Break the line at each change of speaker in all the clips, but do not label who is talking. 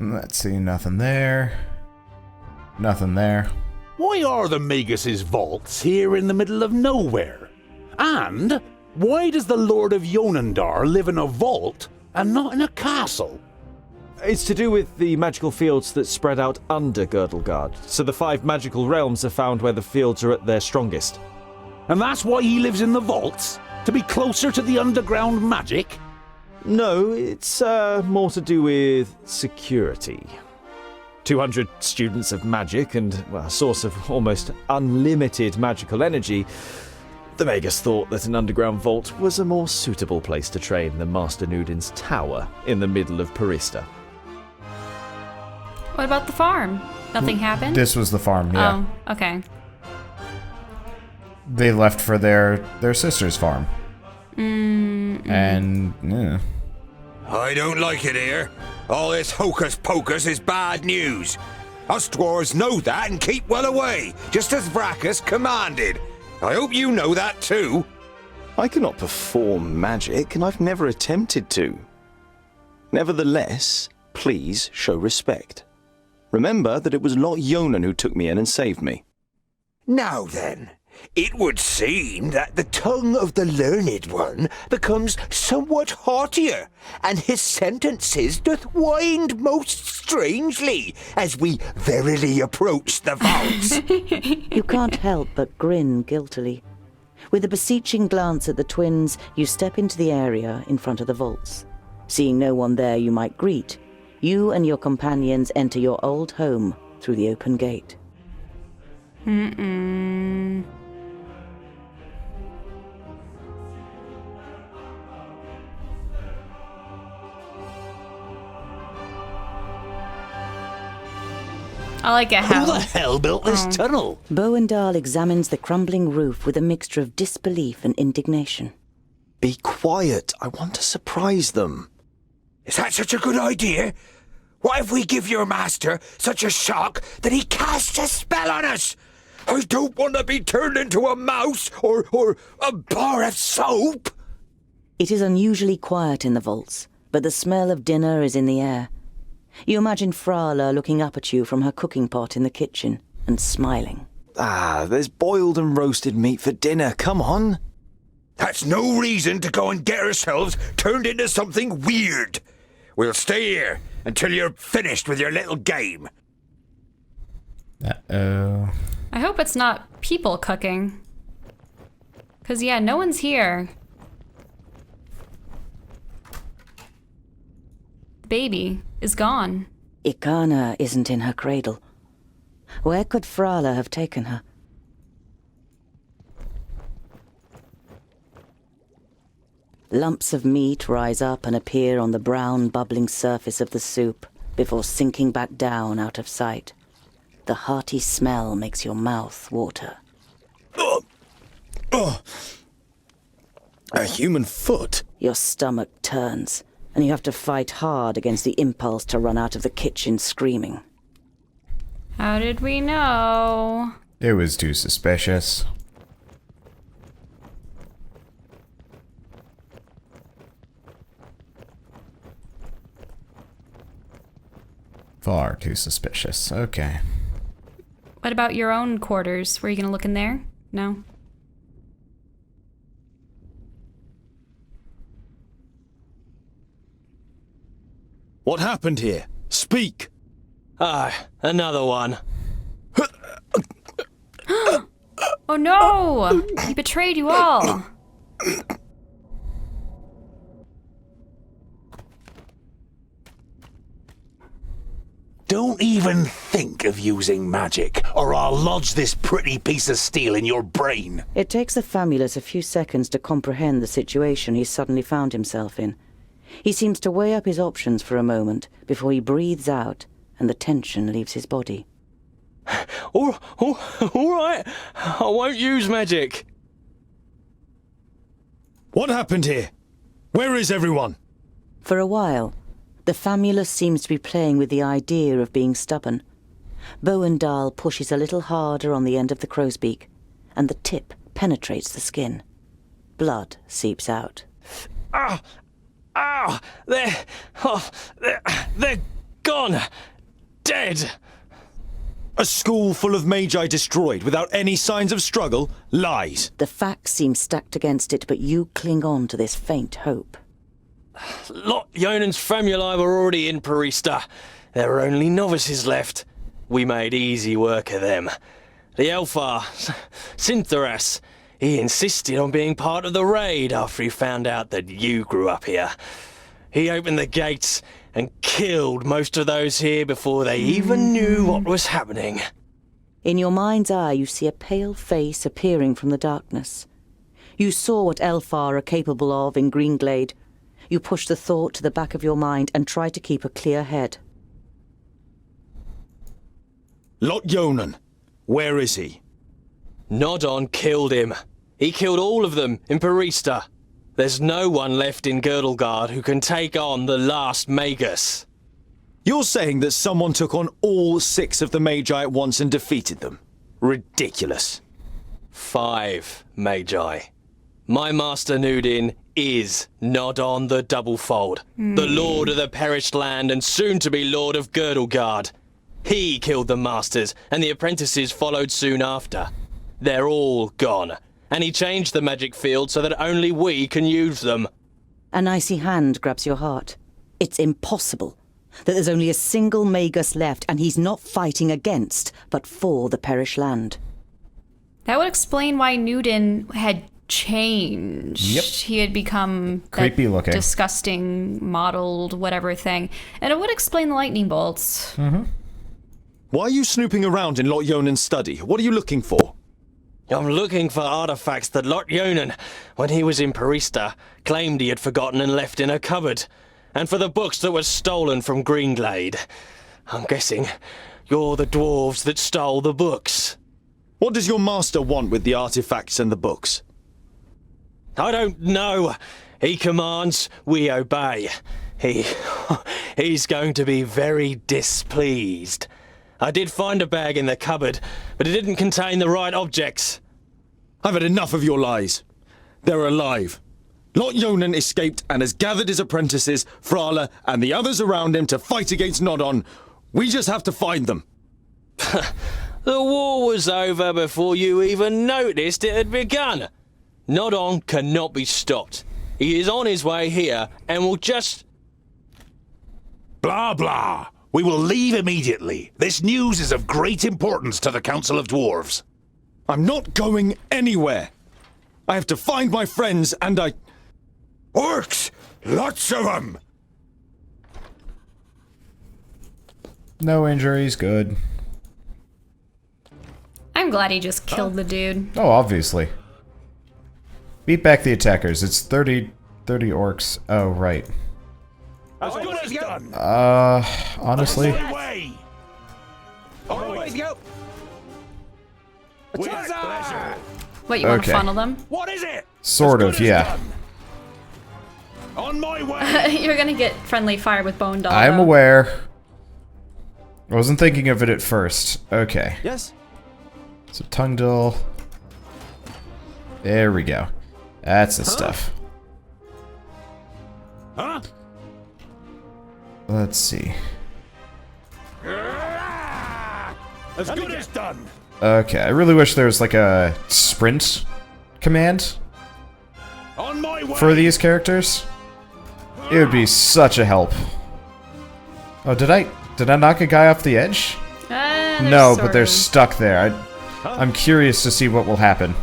Let's see, nothing there. Nothing there.
Why are the Magus's vaults here in the middle of nowhere? And why does the Lord of Yonandar live in a vault and not in a castle?
It's to do with the magical fields that spread out under Girdlegard, so the 5 magical realms are found where the fields are at their strongest.
And that's why he lives in the vaults? To be closer to the underground magic?
No, it's more to do with security. 200 students of magic and a source of almost unlimited magical energy. The Magus thought that an underground vault was a more suitable place to train than Master Nudin's tower in the middle of Parista.
What about the farm? Nothing happened?
This was the farm, yeah.
Oh, okay.
They left for their sister's farm. And, yeah.
I don't like it here. All this hocus pocus is bad news. Us dwarves know that and keep well away, just as Vracus commanded. I hope you know that too.
I cannot perform magic, and I've never attempted to. Nevertheless, please show respect. Remember that it was Lot Yonan who took me in and saved me.
Now then, it would seem that the tongue of the learned one becomes somewhat haughtier, and his sentences doth wind most strangely as we verily approach the vaults.
You can't help but grin guiltily. With a beseeching glance at the twins, you step into the area in front of the vaults. Seeing no one there you might greet, you and your companions enter your old home through the open gate.
I like it how...
Who the hell built this tunnel?
Bowendahl examines the crumbling roof with a mixture of disbelief and indignation.
Be quiet. I want to surprise them.
Is that such a good idea? What if we give your master such a shock that he casts a spell on us? I don't want to be turned into a mouse or a bar of soap.
It is unusually quiet in the vaults, but the smell of dinner is in the air. You imagine Frala looking up at you from her cooking pot in the kitchen and smiling.
There's boiled and roasted meat for dinner. Come on.
That's no reason to go and get ourselves turned into something weird. We'll stay here until you're finished with your little game.
Uh-oh.
I hope it's not people cooking. 'Cause yeah, no one's here. The baby is gone.
Ikana isn't in her cradle. Where could Frala have taken her? Lumps of meat rise up and appear on the brown, bubbling surface of the soup before sinking back down out of sight. The hearty smell makes your mouth water.
A human foot?
Your stomach turns, and you have to fight hard against the impulse to run out of the kitchen screaming.
How did we know?
It was too suspicious. Far too suspicious. Okay.
What about your own quarters? Were you gonna look in there? No?
What happened here? Speak!
Another one.
Oh no! He betrayed you all!
Don't even think of using magic, or I'll lodge this pretty piece of steel in your brain.
It takes the Famulus a few seconds to comprehend the situation he suddenly found himself in. He seems to weigh up his options for a moment before he breathes out and the tension leaves his body.
All right. I won't use magic.
What happened here? Where is everyone?
For a while, the Famulus seems to be playing with the idea of being stubborn. Bowendahl pushes a little harder on the end of the crow's beak, and the tip penetrates the skin. Blood seeps out.
They're gone. gone! Dead!
A school full of magi destroyed without any signs of struggle? Lies.
The facts seem stacked against it, but you cling on to this faint hope.
Lot Yonan's famuli were already in Parista. There were only novices left. We made easy work of them. The Elfar, Syntharas, he insisted on being part of the raid after he found out that you grew up here. He opened the gates and killed most of those here before they even knew what was happening.
In your mind's eye, you see a pale face appearing from the darkness. You saw what Elfar are capable of in Greenglade. You push the thought to the back of your mind and try to keep a clear head.
Lot Yonan. Where is he?
Nodon killed him. He killed all of them in Parista. There's no one left in Girdlegard who can take on the last Magus.
You're saying that someone took on all 6 of the magi at once and defeated them? Ridiculous.
5 Magi. My master Nudin is Nodon the Doublefold, the Lord of the Perished Land and soon-to-be Lord of Girdlegard. He killed the masters, and the apprentices followed soon after. They're all gone, and he changed the magic field so that only we can use them.
An icy hand grabs your heart. It's impossible that there's only a single Magus left, and he's not fighting against, but for the Perished Land.
That would explain why Newton had changed.
Yep.
He had become
Creepy
that
looking.
disgusting, mottled, whatever thing. And it would explain the lightning bolts.
Why are you snooping around in Lot Yonan's study? What are you looking for?
I'm looking for artifacts that Lot Yonan, when he was in Parista, claimed he had forgotten and left in a cupboard. And for the books that were stolen from Greenglade. I'm guessing you're the dwarves that stole the books.
What does your master want with the artifacts and the books?
I don't know. He commands, we obey. He's going to be very displeased. I did find a bag in the cupboard, but it didn't contain the right objects.
I've had enough of your lies. They're alive. Lot Yonan escaped and has gathered his apprentices, Frala, and the others around him to fight against Nodon. We just have to find them.
The war was over before you even noticed it had begun. Nodon cannot be stopped. He is on his way here and will just...
Blah, blah. We will leave immediately. This news is of great importance to the Council of Dwarves.
I'm not going anywhere. I have to find my friends and
Orcs! Lots of them!
No injuries, good.
I'm glad he just killed the dude.
Oh, obviously. Beat back the attackers. It's 30 orcs. Oh, right.
As good as done.
Honestly.
Way.
Always go!
With pleasure.
What, you want to
Okay.
funnel them?
What is it?
Sort
As
of,
good as
yeah.
done. On my way.
You're gonna get friendly fire with Bone Dog.
I'm
though.
aware. I wasn't thinking of it at first. Okay.
Yes?
So Tungdil. There we go. That's the stuff.
Huh?
Let's see.
As good as done.
Okay, I really wish there was like a sprint command
On my way.
for these characters. It would be such a help. Oh, did I knock a guy off the edge? No, but they're stuck there. I'm curious to see what will happen.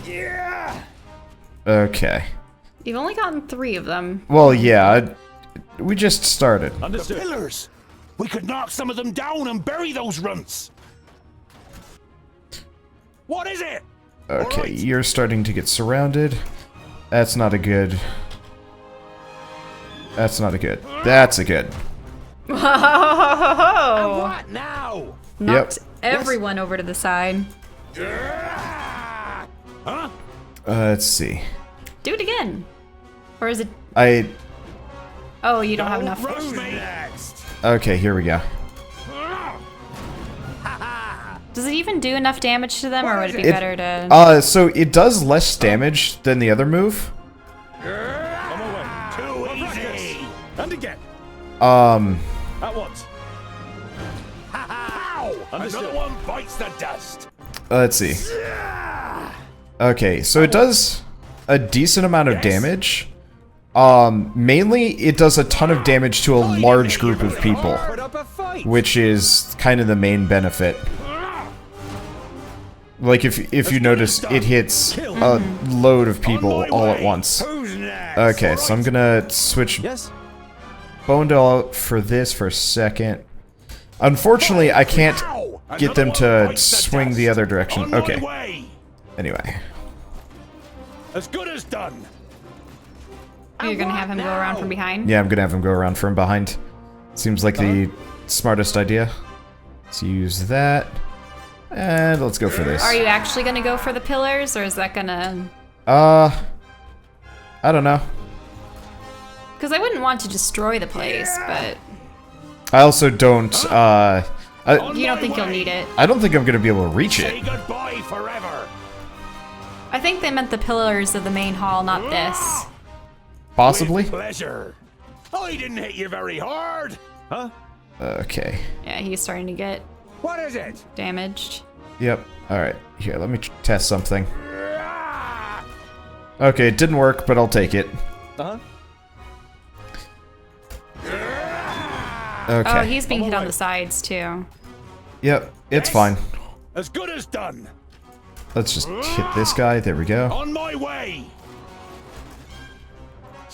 Yeah!
Okay.
You've only gotten 3 of them.
Well, yeah, we just started.
The pillars. We could knock some of them down and bury those runts. What is it?
Okay,
Alright.
you're starting to get surrounded. That's not a good. That's not a good. That's a good.
Whoa!
What now?
Knocked everyone over to the side.
Huh?
Let's see.
Do it again. Or is it...
I
Oh, you don't have enough.
Rush me next.
Okay, here we go.
Does it even do enough damage to them, or would it be better to...
So it does less damage than the other move.
Too easy.
And again. At once.
Another one bites the dust.
Let's see. Okay, so it does a decent amount of damage. Mainly, it does a ton of damage to a large group of people, which is kind of the main benefit. Like, if you notice, it hits a load of people all at once. Okay, so I'm gonna switch Boindel out for this for a second. Unfortunately, I can't get them to swing the other direction. Okay. Anyway.
As good as done.
You're gonna have him go around from behind?
Yeah, I'm gonna have him go around from behind. Seems like the smartest idea. Let's use that. And let's go for this.
Are you actually gonna go for the pillars, or is that gonna...
I don't know.
Because I wouldn't want to destroy the place, but...
I also don't,
You don't think you'll need it?
I don't think I'm gonna be able to reach
Say
it.
goodbye forever.
I think they meant the pillars of the main hall, not this.
Possibly?
With pleasure. I didn't hit you very hard.
Huh?
Okay.
Yeah, he's starting to get
What is it?
damaged.
Yep. Alright. Here, let me test something. Okay, it didn't work, but I'll take it.
Uh-huh.
Okay.
Oh, he's being hit on the sides, too.
Yep, it's fine.
As good as done.
Let's just hit this guy. There we go.
On my way.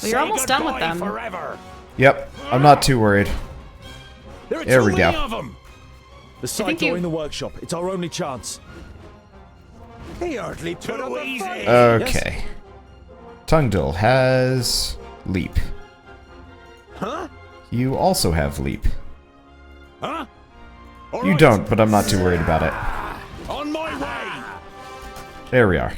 Well, you're almost done with them.
Forever.
Yep, I'm not too worried. There we go.
Of them.
The side door in the workshop. It's our only chance.
He hardly put up a fight.
Okay. Tungdil has leap.
Huh?
You also have leap.
Huh?
You don't, but I'm not too worried about it.
On my way.
There we are.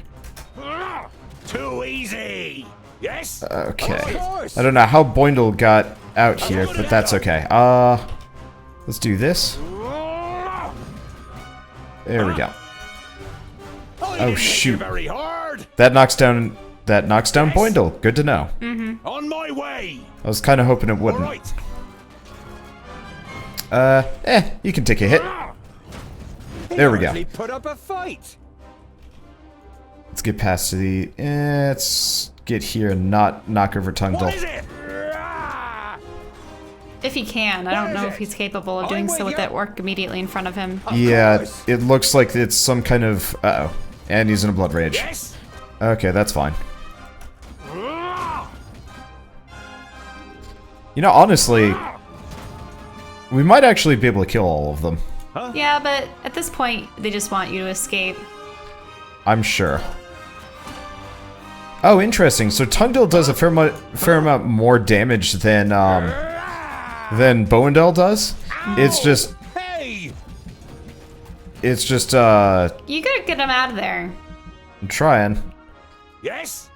Too easy. Yes?
Okay. I don't know how Boindel got out here, but that's okay. Let's do this. There we go. Oh shoot.
Very hard.
That knocks down Boindel. Good to know.
On my way.
I was kind of hoping it wouldn't.
Right.
You can take a hit. There we go.
He put up a fight.
Let's get past the... let's get here and not knock over
What
Tungdil.
is it?
If he can. I don't know if he's capable of doing so with that orc immediately in front of him.
Yeah, it looks like it's some kind of... Uh-oh. And he's in a blood rage.
Yes.
Okay, that's fine. You know, honestly, we might actually be able to kill all of them.
Yeah, but at this point, they just want you to escape.
I'm sure. Oh, interesting. So Tungdil does a fair amount more damage than Boindel does. It's just...
Hey.
It's just,
You gotta get him out of there.
I'm trying.
Yes.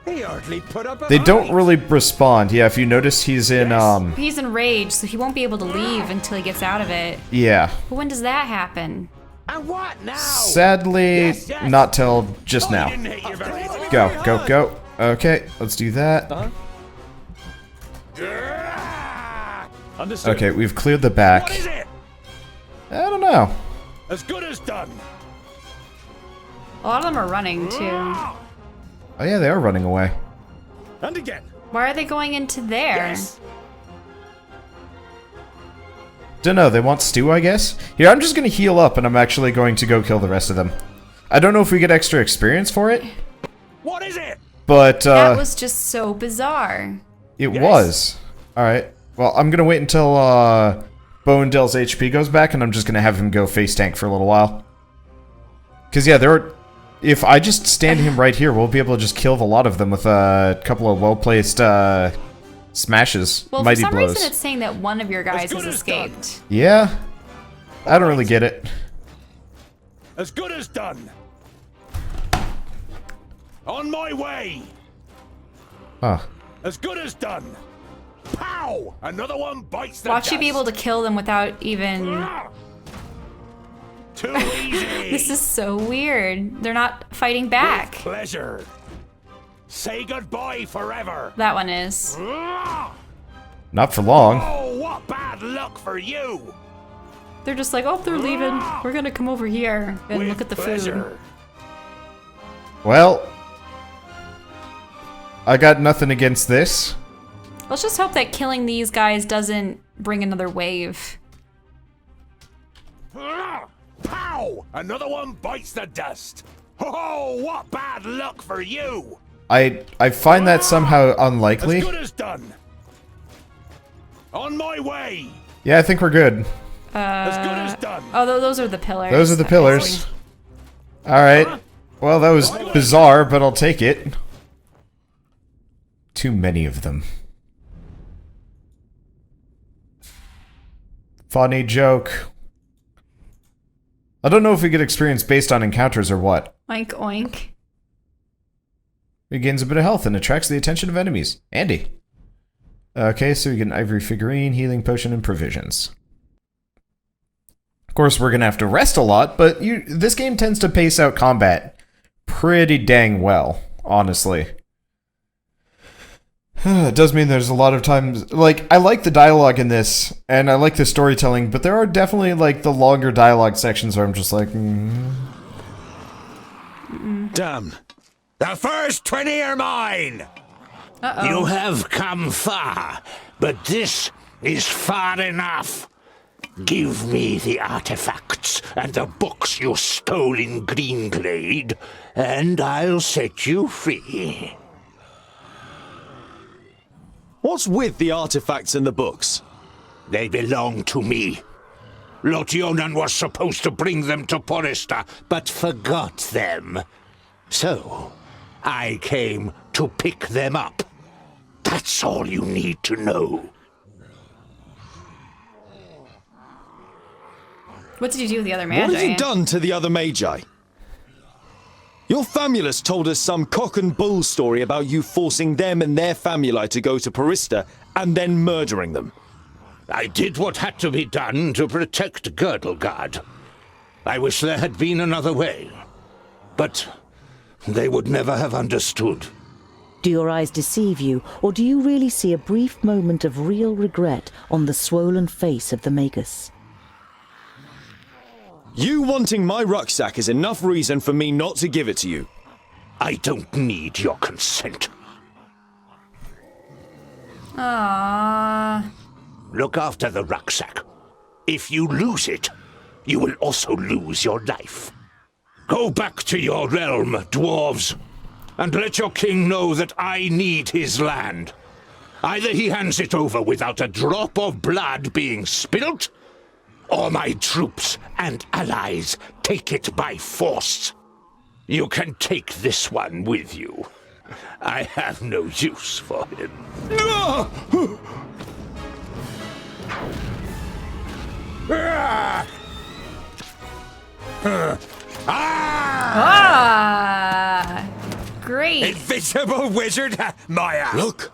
He hardly put up a
They
fight.
don't really respond. Yeah, if you notice, he's in,
He's enraged, so he won't be able to leave until he gets out of it.
yeah.
But when does that happen?
And what now?
Sadly,
Yes.
not till just
I
now.
didn't hit you very hard.
Go, go, go. Okay, let's do that.
Understood.
Okay, we've cleared the back.
What is it?
I don't know.
As good as done.
A lot of them are running, too.
Oh yeah, they are running away.
And again.
Why are they going into there?
Yes.
Dunno, they want stew, I guess? Here, I'm just gonna heal up and I'm actually going to go kill the rest of them. I don't know if we get extra experience for it,
What is it?
but,
That was just so bizarre.
it was. Alright, well, I'm gonna wait until, Boindel's HP goes back and I'm just gonna have him go face tank for a little while. Cause yeah, if I just stand him right here, we'll be able to just kill the lot of them with a couple of well-placed, smashes,
Well,
mighty
for some
blows.
reason it's saying that one of your guys
good
has
as done.
escaped.
Yeah? I don't really get it.
As good as done. On my way.
Huh.
As good as done. Pow! Another one bites the
Watch you be
dust.
able to kill them without even...
Too easy.
This is so weird. They're not fighting back.
Pleasure. Say goodbye forever.
That one is.
Not for long.
Oh, luck for you!
They're just like, oh, they're leaving. We're gonna come over here and look at the food.
Well, I got nothing against this.
Let's just hope that killing these guys doesn't bring another wave.
Pow! Another one bites the dust. Oh, what bad luck for you!
I find that somehow unlikely.
As good as done. On my way.
Yeah, I think we're good.
As good as done.
Oh, those are the pillars.
Those are the pillars. Alright. Well, that was bizarre, but I'll take it. Too many of them. Funny joke. I don't know if we get experience based on encounters or what.
Oink, oink.
Regains a bit of health and attracts the attention of enemies. Andy. Okay, so we get an ivory figurine, healing potion, and provisions. Of course, we're gonna have to rest a lot, but this game tends to pace out combat pretty dang well, honestly. It does mean there's a lot of times, like, I like the dialogue in this, and I like the storytelling, but there are definitely, like, the longer dialogue sections where I'm just like,
Damn.
The first 20 are mine!
Uh-oh.
You have come far, but this is far enough. Give me the artifacts and the books you stole in Greenglade, and I'll set you free.
What's with the artifacts and the books?
They belong to me. Lord Yonan was supposed to bring them to Porista, but forgot them. So, I came to pick them up. That's all you need to know.
What did you do with the other magi?
What have you done to the other magi? Your famulus told us some cock and bull story about you forcing them and their famuli to go to Porista and then murdering them.
I did what had to be done to protect Girdlegard. I wish there had been another way. But they would never have understood.
Do your eyes deceive you, or do you really see a brief moment of real regret on the swollen face of the Magus?
You wanting my rucksack is enough reason for me not to give it to you.
I don't need your consent.
Aww.
Look after the rucksack. If you lose it, you will also lose your life. Go back to your realm, dwarves, and let your king know that I need his land. Either he hands it over without a drop of blood being spilt, or my troops and allies take it by force. You can take this one with you. I have no use for him.
Ah! Great.
Invisible wizard, Maya!
Look!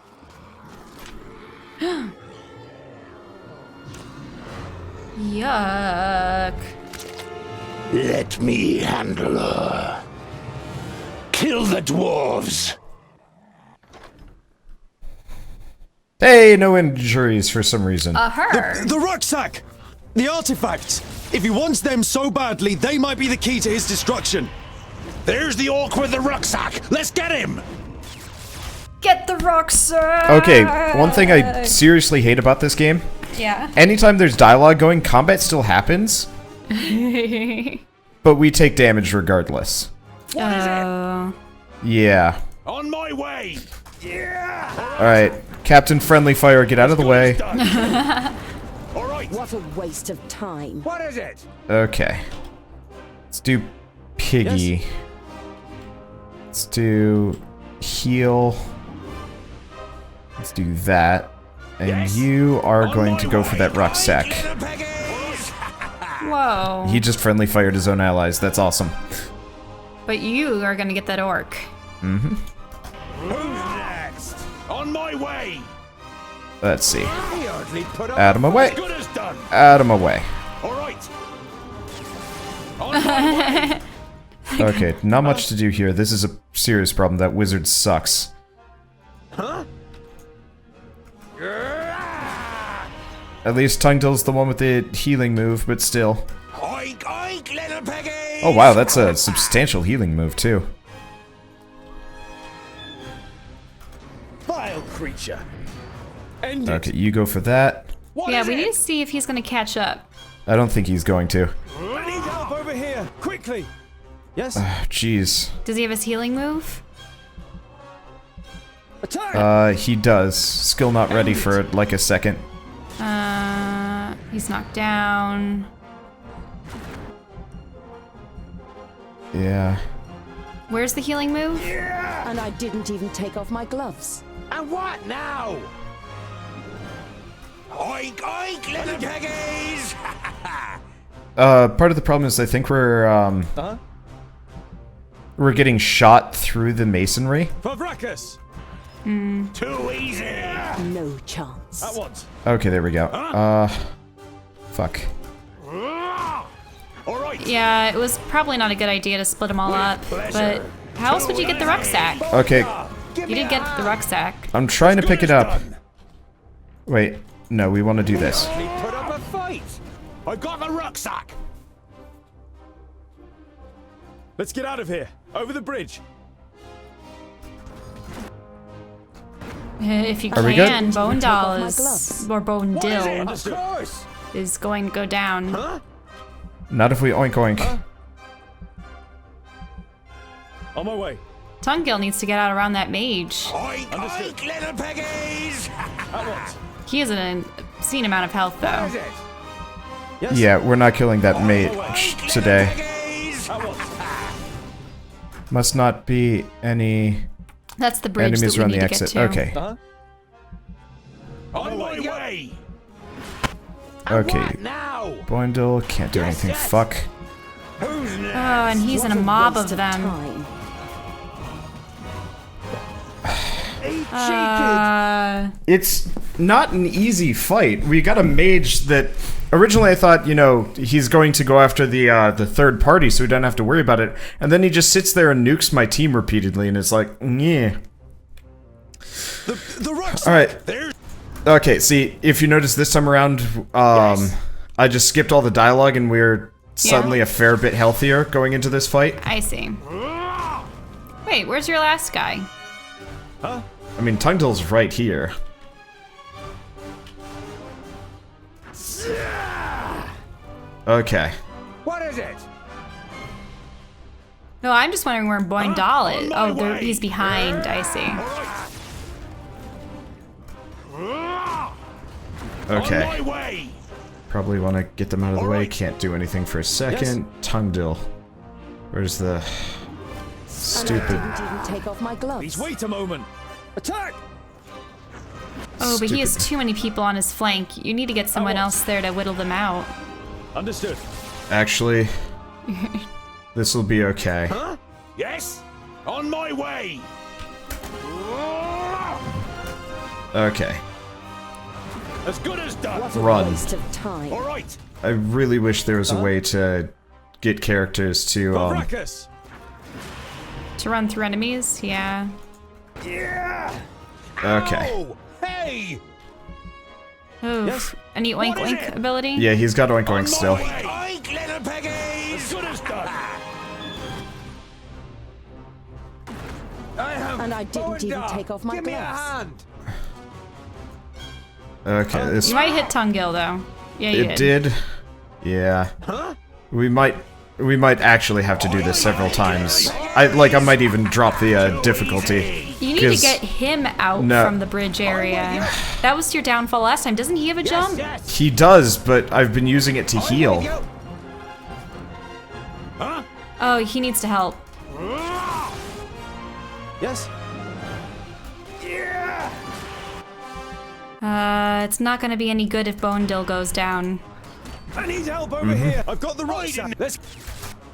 Yuck.
Let me handle her. Kill the dwarves!
hey, no injuries for some reason.
Her.
The rucksack! The artifacts! If he wants them so badly, they might be the key to his destruction.
There's the orc with the rucksack! Let's get him!
Get the rucksack!
Okay, one thing I seriously hate about this game,
Yeah.
anytime there's dialogue going, combat still happens, but we take damage regardless.
Oh.
Yeah.
On my way! Yeah!
Alright, Captain Friendly Fire, get out of the way.
All right.
What a waste of time.
What is it?
Okay. Let's do Piggy. Let's do heal. Let's do that. And you are going to go for that rucksack.
Whoa.
He just friendly fired his own allies. That's awesome.
But you are gonna get that orc.
Mm-hmm.
Who's next? On my way!
Let's see.
He hardly put up.
Out of my way.
Good as done.
Out of my way.
All right. On my way.
Okay, not much to do here. This is a serious problem. That wizard sucks.
Huh?
At least Tungdill's the one with the healing move, but still.
Oink, oink, little piggies!
Oh wow, that's a substantial healing move too.
Vile creature. End
Okay, you go for that.
Yeah, we need to see if he's gonna catch up.
I don't think he's going to.
I need help over here, quickly. Yes.
Jeez.
Does he have his healing move?
Attack.
He does. Still not ready for like a second.
He's knocked down.
Yeah.
Where's the healing move?
And I didn't even take off my gloves.
And what now? Oink, oink, little piggies!
Part of the problem is I think we're getting shot through the masonry.
Favrakas.
Too easy!
No chance.
At once.
Okay, there we go. Fuck.
All right.
Yeah, it was probably not a good idea to split them all up, but how else would you get the rucksack?
Okay,
You did get the rucksack.
I'm trying to pick it up. Wait, no, we want to do this.
We put up a fight. I got the rucksack.
Let's get out of here. Over the bridge.
If you
Are we good?
can, Bone Doll
off my
is,
gloves.
or Bone Dill
Of course.
is going to go down.
Not if we oink oink.
On my way.
Tungill needs to get out around that mage.
Oink,
Understood.
oink, little piggies.
At once.
He has an obscene amount of health, though.
What is it?
Yes.
Yeah, we're not killing that mage
Oink,
today.
little piggies.
At once.
Must not be any
That's the bridge
enemies
that we
around
need
the
to get
exit.
to.
Okay.
On my way.
Okay.
What now?
Boindle can't do anything.
yes.
Fuck.
Who's
Oh,
next?
and he's in a
What
mob
waste
of them.
time.
It's not an easy fight. We got a mage that originally I thought, you know, he's going to go after the third party, so we don't have to worry about it. And then he just sits there and nukes my team repeatedly, and it's like, yeah.
The rucksack.
All right. Okay. See, if you notice this time around, I just skipped all the dialogue, and we're suddenly a fair bit healthier going into this fight.
I see. Wait, where's your last guy?
I mean, Tungdill's right here. Okay.
What is it?
No, I'm just wondering where Boine Doll is. Oh, he's behind. I see.
Okay.
On my way.
Probably want to get them out of the way. Can't do anything for a second. Tungdill. Where's the
And
stupid...
I didn't even take off my gloves.
Please wait a moment. Attack.
Oh, but he has too many people on his flank. You need to get someone else there to whittle them out.
Understood.
Actually, this will be okay.
Huh? Yes. On my way.
Okay.
As good as done.
What a
Run.
waste of time.
All right.
I really wish there was a way to get characters to,
Favrakas.
To run through enemies? Yeah.
Yeah.
Okay.
Oh, hey.
Oh,
Yes?
any oink
What is
oink
it?
ability?
Yeah, he's got oink oink still.
Oink, little piggies. As good as done. I have
And I didn't even take off my
Give me a
gloves.
hand.
Okay, this...
You might hit Tungill, though. Yeah, you
It did. Yeah.
Huh?
We might actually have to do this several times. I might even drop the difficulty.
You need to
'cause-
get him out
No.
from the bridge area. That was your downfall last time. Doesn't he have a jump?
Yes.
He does, but I've been using it to
I'm
heal.
with you. Huh?
Oh, he needs to help.
Yes.
Yeah.
It's not gonna be any good if Bone Dill goes down.
I need help over here. I've got the rucksack. Let's.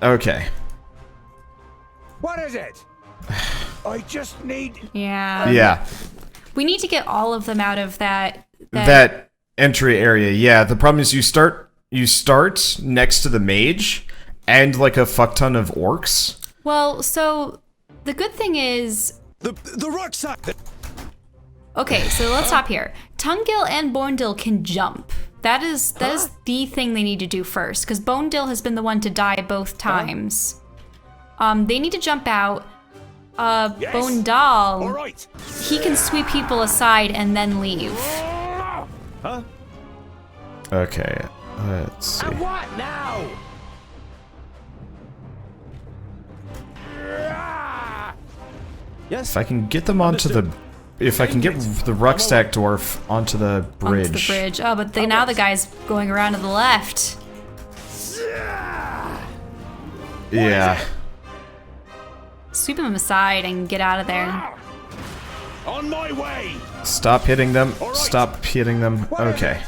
Okay.
What is it? I just need.
Yeah.
Yeah.
We need to get all of them out of that.
That entry area. Yeah, the problem is you start next to the mage and like a fuck ton of orcs.
Well, so the good thing is.
The rucksack.
Okay, so let's stop here. Tungill and Bourndil can jump. That is the thing they need to do first, because Bonedil has been the one to die both times. They need to jump out.
Yes.
Bonedal,
All right.
he can sweep people aside and then leave.
Okay, let's see.
And what now?
Yes.
If I can get them onto the... If I can get the rucksack dwarf onto the bridge.
Onto the bridge. Oh, but now the guy's going around to the left.
Yeah.
Sweep him aside and get out of there.
On my way.
Stop hitting them. Stop hitting them. Okay.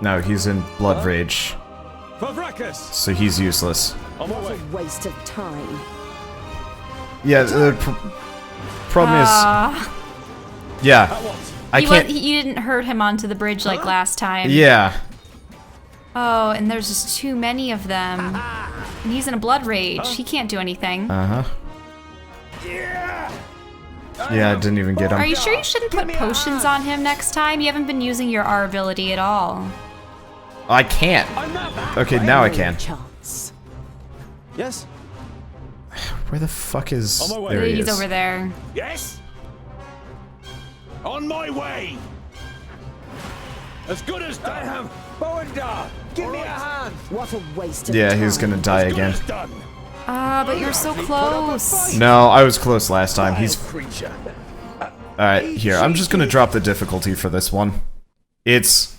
No, he's in blood rage. So he's useless.
What a waste of time.
Yeah, the problem is... Yeah. I can't...
You didn't hurt him onto the bridge like last time.
Yeah.
Oh, and there's just too many of them. And he's in a blood rage. He can't do anything.
Uh-huh. Yeah, I didn't even get him.
Are you sure you shouldn't put potions on him next time? You haven't been using your R ability at all.
I can't. Okay, now I can.
Chance.
Yes.
Where the fuck is...
On my way.
There he
He's
is.
over there.
Yes. On my way. As good as done.
Boenda, give me a hand.
What a waste of
Yeah,
time.
he's gonna die
As good
again.
as done.
But you're so close.
No, I was close last time. He's...
Creature.
Alright, here. I'm just gonna drop the difficulty for this one. It's...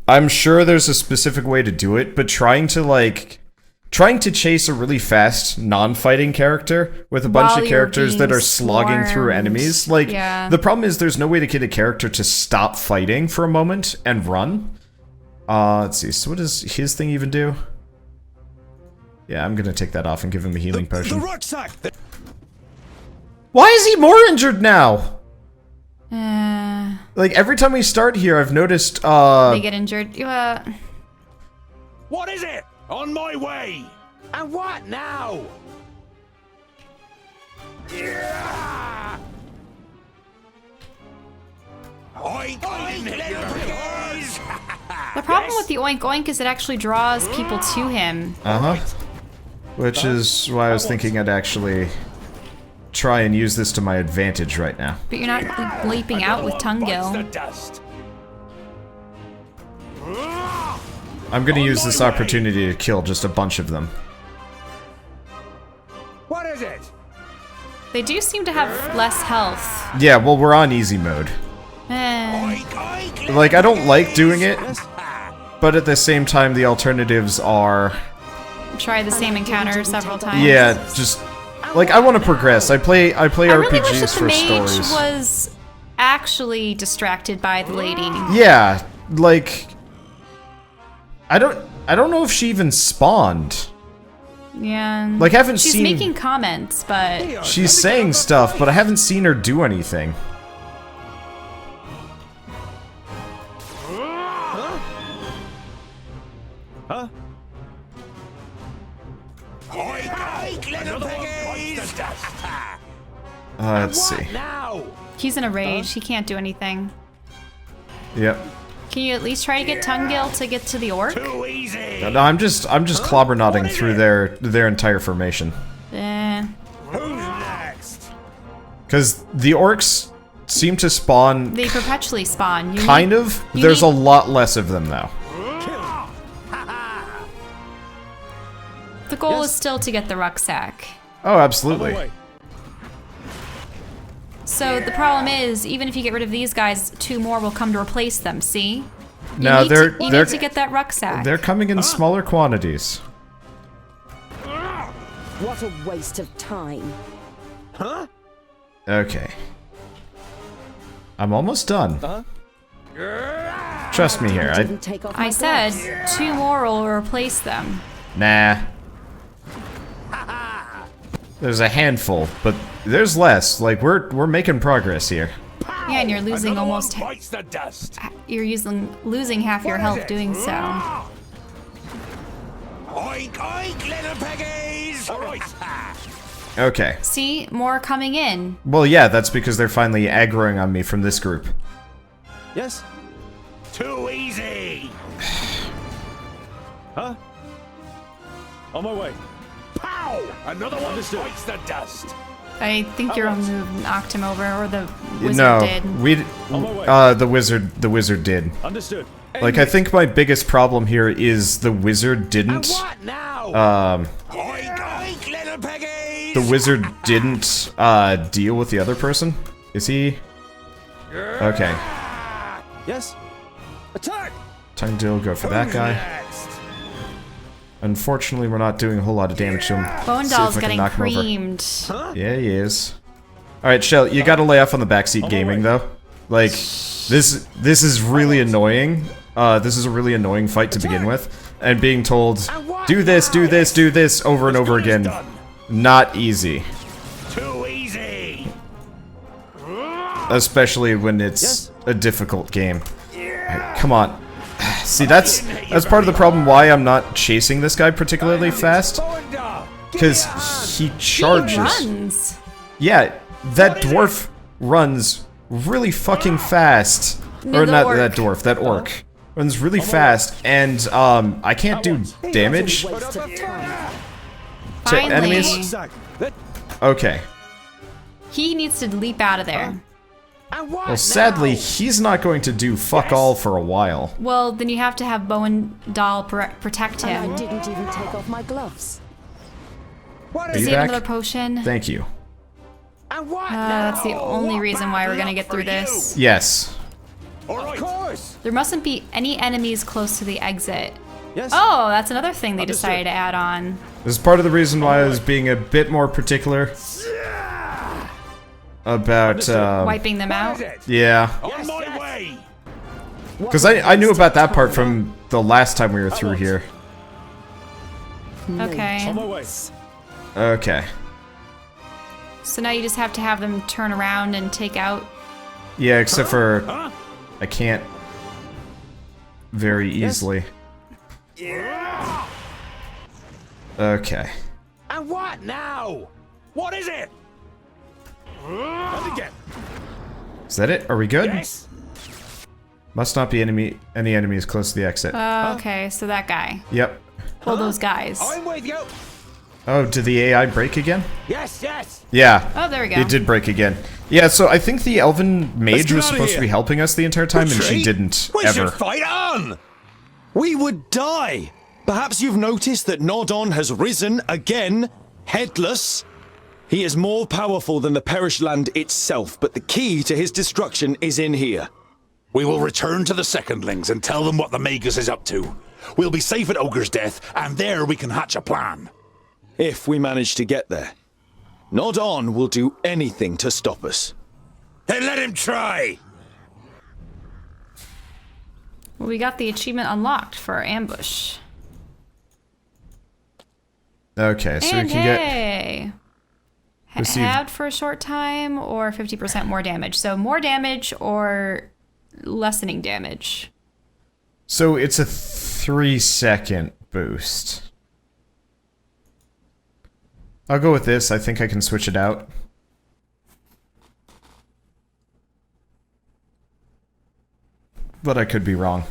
I'm sure there's a specific way to do it, but trying to chase a really fast, non-fighting character with a bunch
While
of
you're
characters that
being
are slogging through
swarmed.
enemies. Like,
Yeah.
the problem is there's no way to get a character to stop fighting for a moment and run. Let's see. So what does his thing even do? Yeah, I'm gonna take that off and give him a healing potion.
The rucksack.
Why is he more injured now?
Uh,
Like, every time we start here, I've noticed,
they get injured.
What is it? On my way.
And what now?
Yeah. Oink, oink, little piggies.
The problem with the Oink Oink is it actually draws people to him.
Uh-huh. Which is why I was thinking I'd actually try and use this to my advantage right now.
But you're not leaping out with
Bites the
Tungill.
dust.
I'm gonna use this opportunity to kill just a bunch of them.
What is it?
They do seem to have less health.
Yeah, well, we're on easy mode.
Eh.
Oink, oink, little
Like, I don't like doing it,
Yes.
but at the same time, the alternatives are...
Try the same encounter several times.
Yeah, just... Like, I want to progress. I play
I really wish
RPGs
that the
for
mage
stories.
was actually distracted by the lady.
Yeah, like... I don't know if she even spawned.
Yeah.
Like, I haven't
She's
seen...
making comments, but
She's saying stuff, but I haven't seen her do anything.
Huh?
Oink, oink, little piggies.
Let's see.
Now.
he's in a rage. He can't do anything.
Yep.
Can you at least try to get Tungill to get to the orc?
Too easy.
No, I'm just clobber nodding through their entire formation.
Eh.
Who's next?
Because the orcs seem to spawn
They perpetually spawn.
kind of.
you
There's
need-
a lot less of them though.
The goal is still to get the rucksack.
Oh, absolutely.
So the problem is, even if you get rid of these guys, 2 more will come to replace them. See?
No,
you
they're
need to get that rucksack.
they're coming in smaller quantities.
What a waste of time.
Okay. I'm almost done. Trust me here.
Didn't take off my
I said
gloves.
2 more will replace them.
Nah. There's a handful, but there's less. Like we're making progress here.
Yeah, and you're losing
Another one
almost.
bites the dust.
You're losing half your health doing so.
Oink, oink, little piggies. All right.
Okay.
See, more coming in.
Well, yeah, that's because they're finally aggroing on me from this group.
Yes?
Too easy!
Huh? On my way.
Pow! Another one
Understood.
bites the dust.
I think your own move knocked him over, or the wizard
No,
did.
the wizard did.
Understood.
Like, I think my biggest problem here is the wizard didn't.
What now? Oink, oink, little piggies!
The wizard didn't deal with the other person. Is he? Okay.
Yes? Attack!
Time to go for that guy.
Next.
Unfortunately, we're not doing a whole lot of damage to him.
Bone
See if
Doll's
I can
getting
knock him over.
creamed.
Yeah, he is. Alright, Shell, you gotta lay off on the backseat gaming, though. Like, this is really annoying. This is a really annoying fight to begin with. And being told, do this, do this, do this, over and over again. Not easy.
Too easy!
Especially when it's a difficult game. Alright, come on. See, that's part of the problem why I'm not chasing this guy particularly fast. Because he charges.
He runs.
Yeah, that dwarf runs really fucking fast.
No,
Or
the
not
orc.
that dwarf, that orc. Runs really fast, and I can't do damage
Waste of time.
to
Finally.
enemies. Okay.
He needs to leap out of there.
Well, sadly, he's not going to do fuck all for a while.
Well, then you have to have Bone Doll protect
And I
him.
didn't even take off my gloves.
Are
Does
you
he have
back?
another potion?
Thank you.
That's the only reason why we're gonna get through this.
Yes.
Of course!
There mustn't be any enemies close to the exit.
Yes?
Oh, that's another thing they decided to add on.
This is part of the reason why I was being a bit more particular about,
Wiping them out.
yeah.
On my way!
Because I knew about that part from the last time we were through here.
Okay.
On my way.
Okay.
So now you just have to have them turn around and take out.
Yeah, except for I can't very easily. Okay.
And what now? What is it? And again.
Is that it? Are we good?
Yes?
Must not be any enemies close to the exit.
Okay, so that guy.
Yep.
Well, those guys.
I'm with you.
Oh, did the AI break again?
Yes, yes.
Yeah.
Oh, there we go.
It did break again. Yeah, so I think the elven mage
get
was
outta
supposed to
here.
be helping us the entire time, and she
Retreat?
didn't,
We
ever.
should fight on! We would die! Perhaps you've noticed that Nodon has risen again, headless. He is more powerful than the perished land itself, but the key to his destruction is in here.
We will return to the secondlings and tell them what the Magus is up to. We'll be safe at Ogre's death, and there we can hatch a plan.
If we manage to get there. Nodon will do anything to stop us.
Then let him try!
Well, we got the achievement unlocked for our ambush.
Okay, so
And
we can get...
hey!
Receive-
Halved for a short time or 50% more damage. So more damage or lessening damage.
So it's a 3-second boost. I'll go with this. I think I can switch it out. But I could be wrong.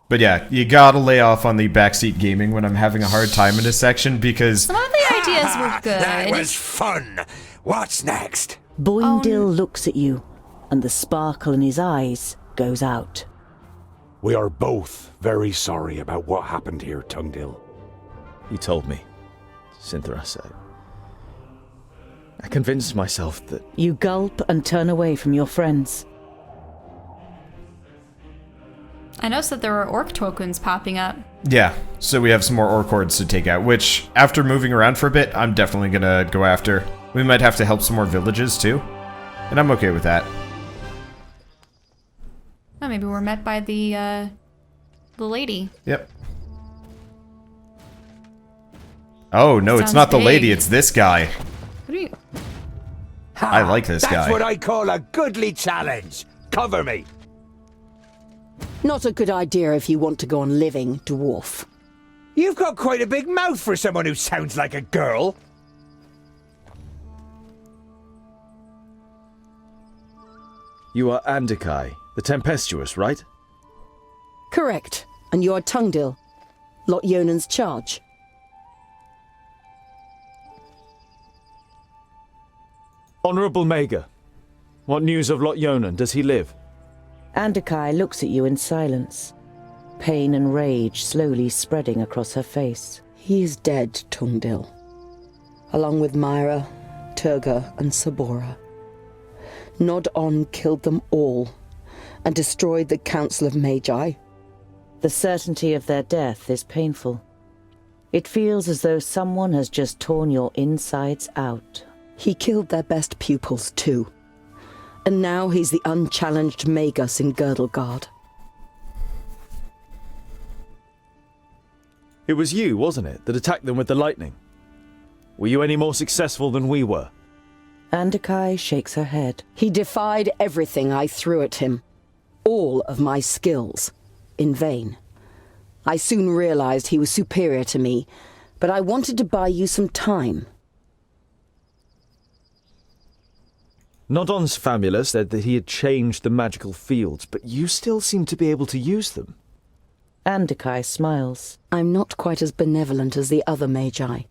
But yeah, you gotta lay off on the backseat gaming when I'm having a hard time in this section because...
Some of the ideas were
That
good.
was fun. What's next?
Boindil looks at you, and the sparkle in his eyes goes out.
We are both very sorry about what happened here, Tungdil.
You told me, Cynthras. I convinced myself that
You gulp and turn away from your friends.
I noticed that there were orc tokens popping up.
Yeah, so we have some more orc hordes to take out, which, after moving around for a bit, I'm definitely gonna go after. We might have to help some more villages, too. And I'm okay with that.
Oh, maybe we're met by the lady.
Yep. Oh, no, it's
Sounds
not the lady,
big.
it's this guy.
What do you...
I like this
That's
guy.
what I call a goodly challenge. Cover me.
Not a good idea if you want to go on living, dwarf.
You've got quite a big mouth for someone who sounds like a girl.
You are Andikai, the Tempestuous, right?
Correct. And you are Tungdil, Lot Yonan's charge.
Honourable Mager, what news of Lot Yonan? Does he live?
Andikai looks at you in silence, pain and rage slowly spreading across her face.
He is dead, Tungdil. Along with Myra, Turga, and Sabora. Nod-On killed them all, and destroyed the Council of Magi.
The certainty of their death is painful. It feels as though someone has just torn your insides out.
He killed their best pupils, too. And now he's the unchallenged Magus in Girdlegard.
It was you, wasn't it, that attacked them with the lightning? Were you any more successful than we were?
Andikai shakes her head.
He defied everything I threw at him. All of my skills. In vain. I soon realized he was superior to me, but I wanted to buy you some time.
Nodon's famula said that he had changed the magical fields, but you still seem to be able to use them.
Andikai smiles.
I'm not quite as benevolent as the other Magi.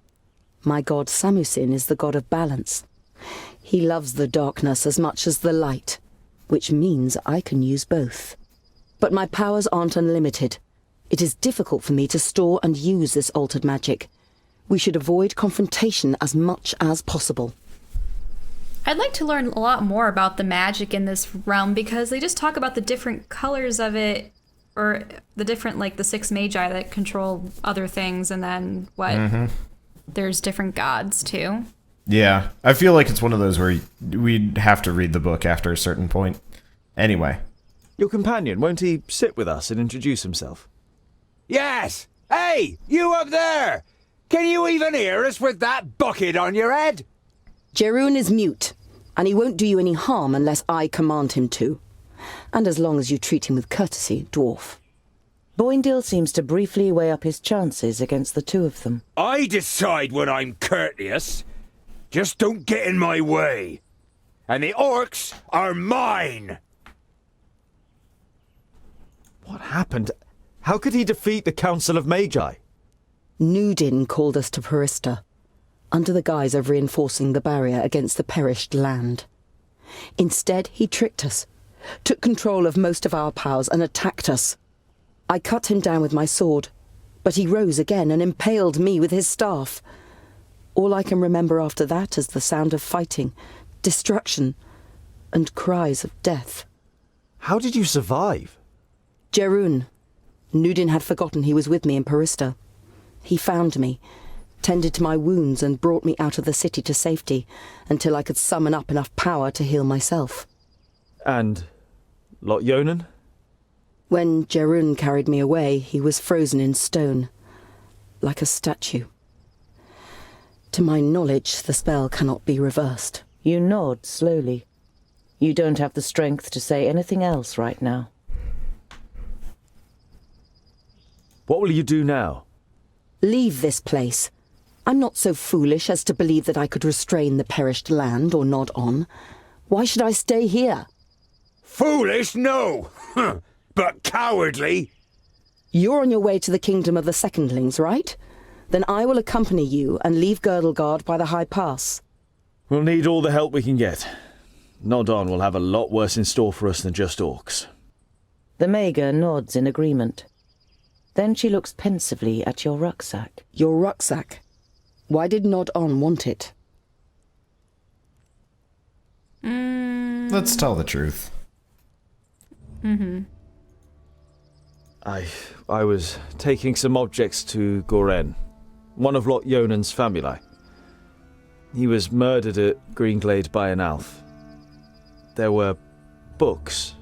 My god Samusin is the god of balance. He loves the darkness as much as the light, which means I can use both. But my powers aren't unlimited. It is difficult for me to store and use this altered magic. We should avoid confrontation as much as possible.
I'd like to learn a lot more about the magic in this realm, because they just talk about the different colors of it, or the different, like, the 6 magi that control other things, and then there's different gods too.
Yeah, I feel like it's one of those where we'd have to read the book after a certain point. Anyway.
Your companion, won't he sit with us and introduce himself?
Yes! Hey, you up there! Can you even hear us with that bucket on your head?
Jerun is mute, and he won't do you any harm unless I command him to. And as long as you treat him with courtesy, dwarf.
Boindil seems to briefly weigh up his chances against the two of them.
I decide when I'm courteous. Just don't get in my way. And the orcs are mine!
What happened? How could he defeat the Council of Magi?
Nudin called us to Perista, under the guise of reinforcing the barrier against the perished land. Instead, he tricked us, took control of most of our powers and attacked us. I cut him down with my sword, but he rose again and impaled me with his staff. All I can remember after that is the sound of fighting, destruction, and cries of death.
How did you survive?
Jerun. Nudin had forgotten he was with me in Perista. He found me, tended to my wounds and brought me out of the city to safety until I could summon up enough power to heal myself.
And Lot Yonan?
When Jerun carried me away, he was frozen in stone, like a statue. To my knowledge, the spell cannot be reversed.
You nod slowly. You don't have the strength to say anything else right now.
What will you do now?
Leave this place. I'm not so foolish as to believe that I could restrain the perished land or nod on. Why should I stay here?
Foolish, no! But cowardly!
You're on your way to the kingdom of the Secondlings, right? Then I will accompany you and leave Girdlegard by the High Pass.
We'll need all the help we can get. Nodon will have a lot worse in store for us than just orcs.
The Mager nods in agreement. Then she looks pensively at your rucksack.
Your rucksack? Why did Nod-On want it?
Let's tell the truth.
I was taking some objects to Goren, one of Lot Yonan's famuli. He was murdered at Greenglade by an elf. There were books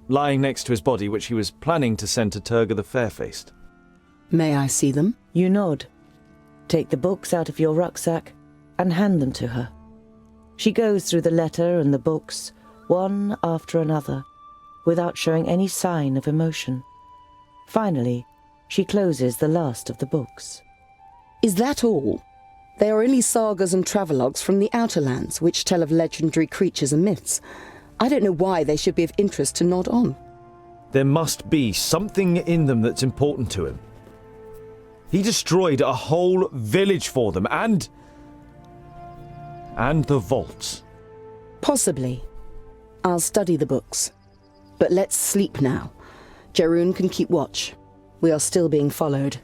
lying next to his body which he was planning to send to Turga the Fairfaced.
May I see them?
You nod. Take the books out of your rucksack and hand them to her. She goes through the letter and the books, one after another, without showing any sign of emotion. Finally, she closes the last of the books.
Is that all? They are only sagas and travelogues from the Outer Lands, which tell of legendary creatures and myths. I don't know why they should be of interest to Nod On.
There must be something in them that's important to him. He destroyed a whole village for them, and the vaults.
Possibly. I'll study the books. But let's sleep now. Jarun can keep watch. We are still being followed.